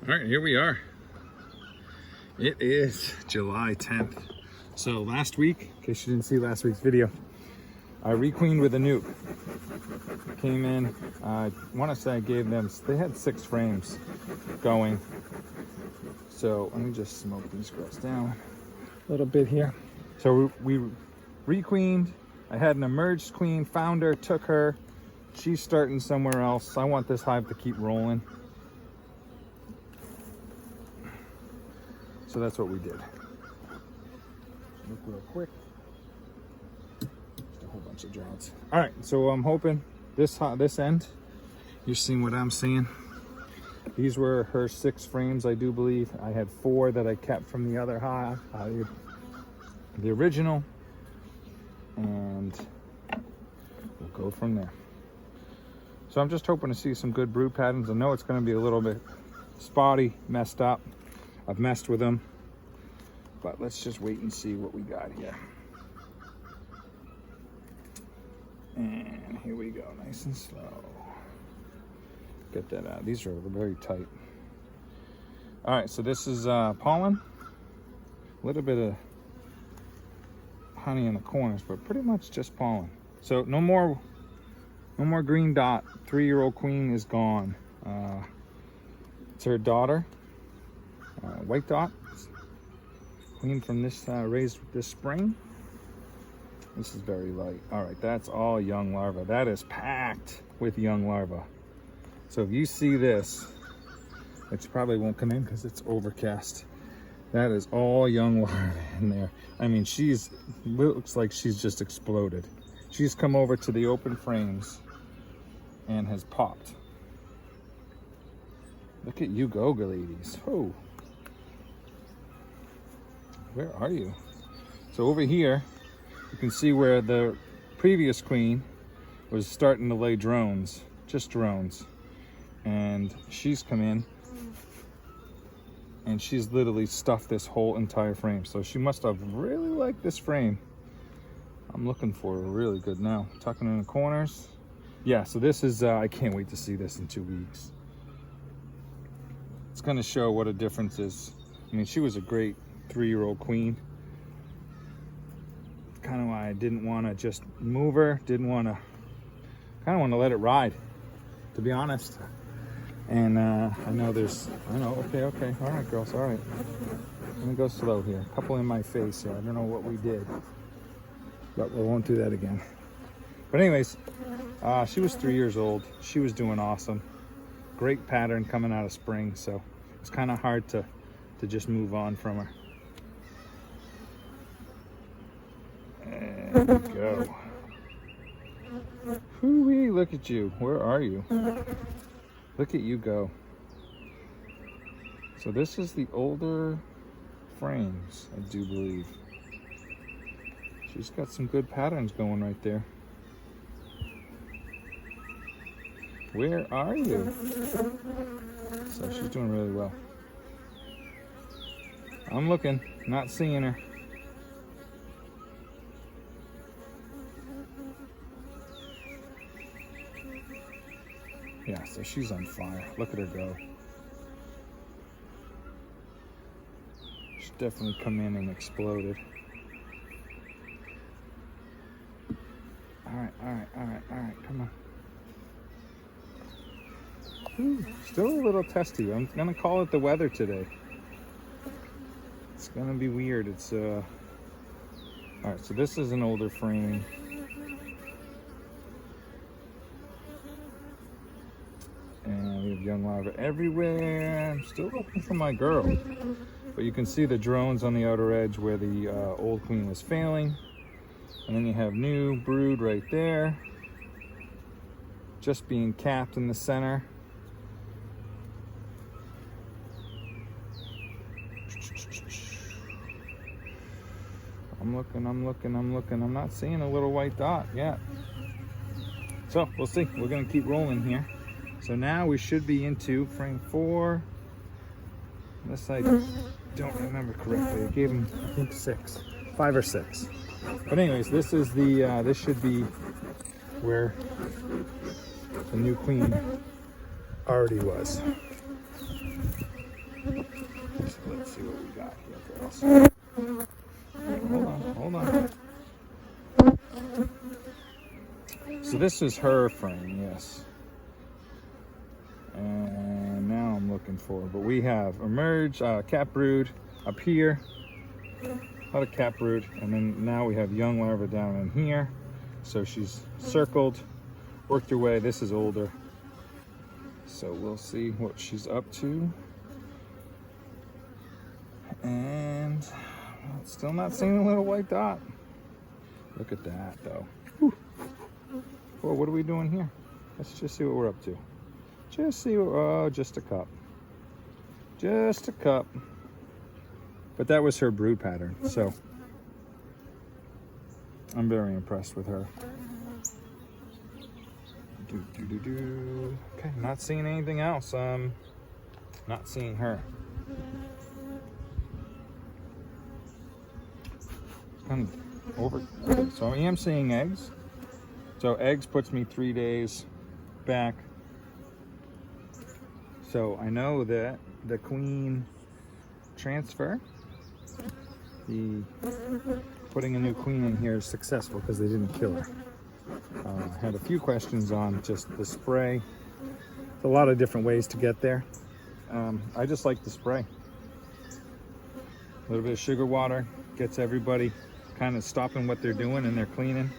All right, here we are. It is July 10th. So last week, in case you didn't see last week's video, I requeened with a nuke. Came in, I want to say I gave them, they had 6 frames going. So let me just smoke these girls down a little bit here. So we requeened. I had an emerged queen, found her, took her. She's starting somewhere else. I want this hive to keep rolling. So that's what we did. Look real quick. Just a whole bunch of drones. All right, so I'm hoping this end, you're seeing what I'm seeing. These were her 6 frames, I do believe. I had 4 that I kept from the other hive, the original, and we'll go from there. So I'm just hoping to see some good brood patterns. I know it's going to be a little bit spotty, messed up. I've messed with them, but let's just wait and see what we got here. And here we go, nice and slow. Get that out. These are very tight. All right, so this is pollen. A little bit of honey in the corners, but pretty much just pollen. So no more green dot. 3-year-old queen is gone. It's her daughter. White dot, queen from this raised this spring. This is very light. All right, that's all young larvae. That is packed with young larvae. So if you see this, which probably won't come in because it's overcast, that is all young larvae in there. I mean, looks like she's just exploded. She's come over to the open frames and has popped. Look at you go, ladies. Oh. Where are you? So over here, you can see where the previous queen was starting to lay drones, just drones. And she's come in and she's literally stuffed this whole entire frame. So she must have really liked this frame. I'm looking for her really good now. Tucking in the corners. Yeah, so this is, I can't wait to see this in 2 weeks. It's gonna show what a difference is. I mean, she was a great 3-year-old queen. Kind of why I didn't want to just move her. Kind of want to let it ride, to be honest. And I know okay, all right, girls, all right. Let me go slow here. A couple in my face here. I don't know what we did, but we won't do that again. But anyways, she was 3 years old. She was doing awesome. Great pattern coming out of spring, so it's kind of hard to just move on from her. There we go. Hoo-wee, look at you. Where are you? Look at you go. So this is the older frames, I do believe. She's got some good patterns going right there. Where are you? So she's doing really well. I'm looking, not seeing her. Yeah, so she's on fire. Look at her go. She's definitely come in and exploded. All right, come on. Ooh, still a little testy. I'm gonna call it the weather today. It's gonna be weird. It's all right, so this is an older frame. And we have young larvae everywhere. I'm still looking for my girl. But you can see the drones on the outer edge where the old queen was failing. And then you have new brood right there. Just being capped in the center. I'm looking. I'm not seeing a little white dot yet. So we'll see. We're gonna keep rolling here. So now we should be into frame 4. Unless I don't remember correctly. I gave him, I think, 5 or 6. But anyways, this is the, this should be where the new queen already was. Let's see what we got here, girls. Hold on. So this is her frame, yes. And now I'm looking for, but we have emerge, cat brood up here, a lot of cat brood, and then now we have young larvae down in here. So she's circled, worked her way. This is older, so we'll see what she's up to. And still not seeing a little white dot. Look at that though. Whew. Well, what are we doing here? Let's just see what we're up to. Just see what, oh, just a cup. Just a cup. But that was her brood pattern, so I'm very impressed with her. Okay, not seeing anything else. Not seeing her. Kind of over. Okay, so I am seeing eggs. So eggs puts me 3 days back. So I know that the queen transfer, the putting a new queen in here is successful because they didn't kill her. I had a few questions on just the spray. There's a lot of different ways to get there. I just like the spray. A little bit of sugar water gets everybody kind of stopping what they're doing and they're cleaning.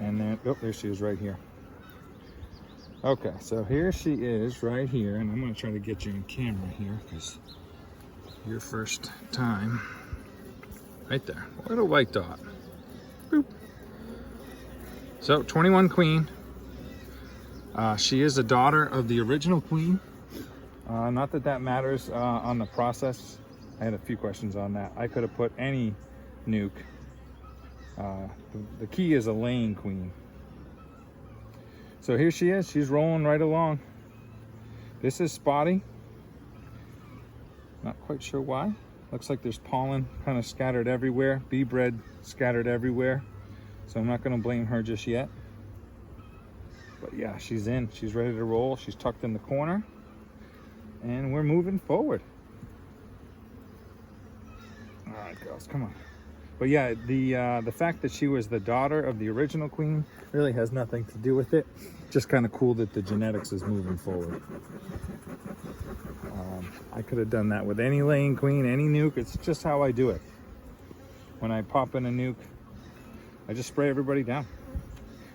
And then, oh, there she is right here. Okay, so here she is right here, and I'm going to try to get you in camera here because your first time. Right there. What a white dot. Boop. So 21 queen. She is a daughter of the original queen. Not that that matters on the process. I had a few questions on that. I could have put any nuke. The key is a laying queen. So here she is. She's rolling right along. This is spotty. Not quite sure why. Looks like there's pollen kind of scattered everywhere. Bee bread scattered everywhere. So I'm not going to blame her just yet. But yeah, she's in. She's ready to roll. She's tucked in the corner. And we're moving forward. All right, girls, come on. But yeah, the fact that she was the daughter of the original queen really has nothing to do with it. Just kind of cool that the genetics is moving forward. I could have done that with any laying queen, any nuke. It's just how I do it. When I pop in a nuke, I just spray everybody down.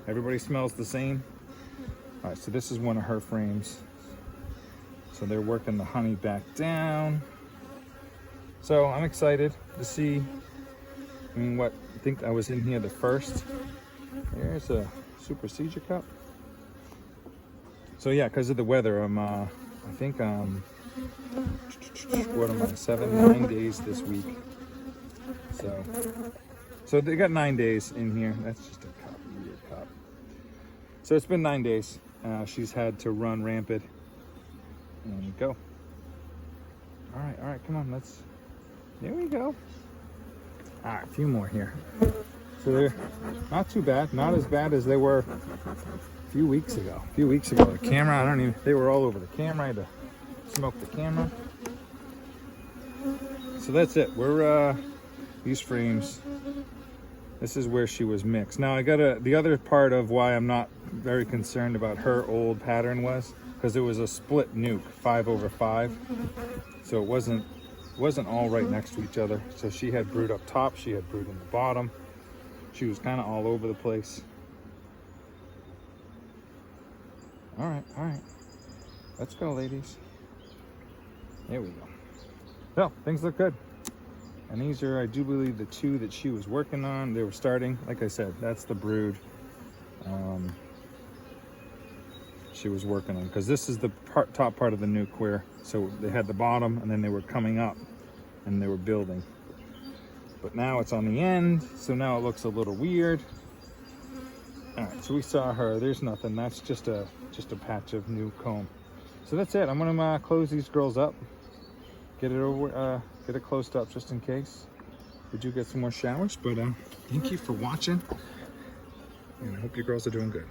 Everybody smells the same. All right, so this is one of her frames. So they're working the honey back down. So I'm excited to see. I mean, what, I think I was in here the first. There's a super seizure cup. So yeah, because of the weather, I'm, I think, what am I, 9 days this week. So they got 9 days in here. That's just a cup, weird cup. So it's been 9 days. She's had to run rampant and go. All right, come on, there we go. All right, a few more here. So they're not too bad, not as bad as they were a few weeks ago. The camera, they were all over the camera. I had to smoke the camera. So that's it. We're, these frames, this is where she was mixed. Now I got the other part of why I'm not very concerned about her old pattern was because it was a split nuke, 5/5. So it wasn't all right next to each other. So she had brood up top, she had brood in the bottom. She was kind of all over the place. All right. Let's go, ladies. There we go. So things look good. And these are, I do believe, the two that she was working on. They were starting, like I said, that's the brood she was working on, because this is the top part of the nuke where, so they had the bottom and then they were coming up and they were building. But now it's on the end, so now it looks a little weird. All right, so we saw her. There's nothing. That's just a patch of new comb. So that's it. I'm gonna close these girls up. Get it closed up just in case we do get some more showers. But thank you for watching, and I hope you girls are doing good.